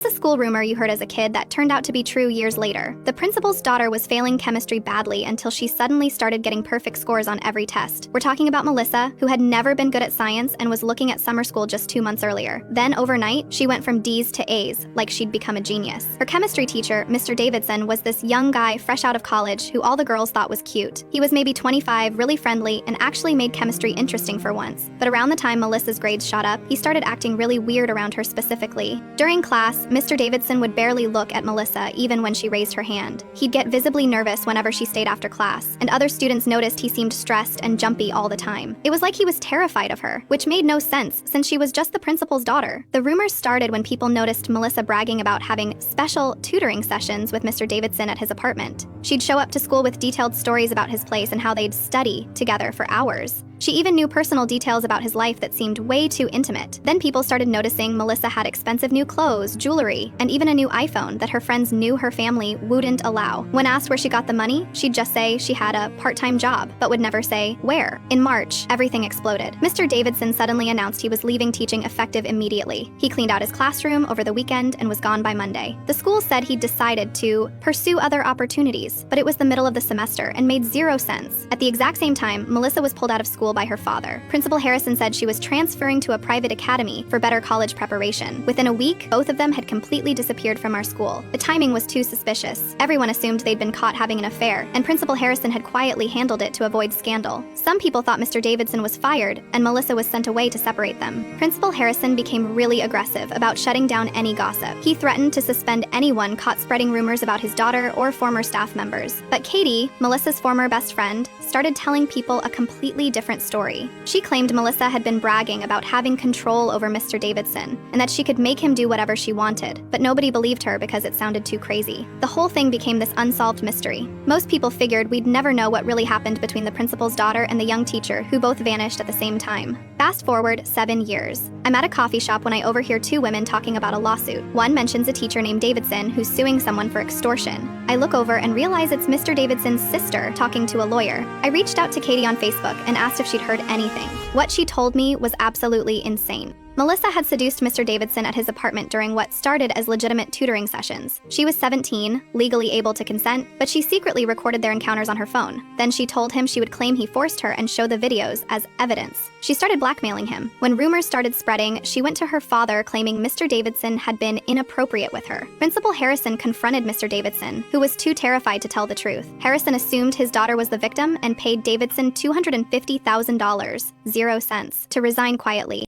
It's a school rumor you heard as a kid that turned out to be true years later. The principal's daughter was failing chemistry badly until she suddenly started getting perfect scores on every test. We're talking about Melissa, who had never been good at science and was looking at summer school just 2 months earlier. Then overnight, she went from D's to A's, like she'd become a genius. Her chemistry teacher, Mr. Davidson, was this young guy fresh out of college who all the girls thought was cute. He was maybe 25, really friendly, and actually made chemistry interesting for once. But around the time Melissa's grades shot up, he started acting really weird around her specifically. During class, Mr. Davidson would barely look at Melissa even when she raised her hand. He'd get visibly nervous whenever she stayed after class, and other students noticed he seemed stressed and jumpy all the time. It was like he was terrified of her, which made no sense since she was just the principal's daughter. The rumors started when people noticed Melissa bragging about having special tutoring sessions with Mr. Davidson at his apartment. She'd show up to school with detailed stories about his place and how they'd study together for hours. She even knew personal details about his life that seemed way too intimate. Then people started noticing Melissa had expensive new clothes, jewelry, and even a new iPhone that her friends knew her family wouldn't allow. When asked where she got the money, she'd just say she had a part-time job, but would never say where. In March, everything exploded. Mr. Davidson suddenly announced he was leaving teaching effective immediately. He cleaned out his classroom over the weekend and was gone by Monday. The school said he'd decided to pursue other opportunities, but it was the middle of the semester and made zero sense. At the exact same time, Melissa was pulled out of school by her father. Principal Harrison said she was transferring to a private academy for better college preparation. Within a week, both of them had completely disappeared from our school. The timing was too suspicious. Everyone assumed they'd been caught having an affair, and Principal Harrison had quietly handled it to avoid scandal. Some people thought Mr. Davidson was fired, and Melissa was sent away to separate them. Principal Harrison became really aggressive about shutting down any gossip. He threatened to suspend anyone caught spreading rumors about his daughter or former staff members. But Katie, Melissa's former best friend, started telling people a completely different story. She claimed Melissa had been bragging about having control over Mr. Davidson and that she could make him do whatever she wanted, but nobody believed her because it sounded too crazy. The whole thing became this unsolved mystery. Most people figured we'd never know what really happened between the principal's daughter and the young teacher who both vanished at the same time. Fast forward 7 years. I'm at a coffee shop when I overhear 2 women talking about a lawsuit. One mentions a teacher named Davidson who's suing someone for extortion. I look over and realize it's Mr. Davidson's sister talking to a lawyer. I reached out to Katie on Facebook and asked if she'd heard anything. What she told me was absolutely insane. Melissa had seduced Mr. Davidson at his apartment during what started as legitimate tutoring sessions. She was 17, legally able to consent, but she secretly recorded their encounters on her phone. Then she told him she would claim he forced her and show the videos as evidence. She started blackmailing him. When rumors started spreading, she went to her father claiming Mr. Davidson had been inappropriate with her. Principal Harrison confronted Mr. Davidson, who was too terrified to tell the truth. Harrison assumed his daughter was the victim and paid Davidson $250,000, 0 cents, to resign quietly.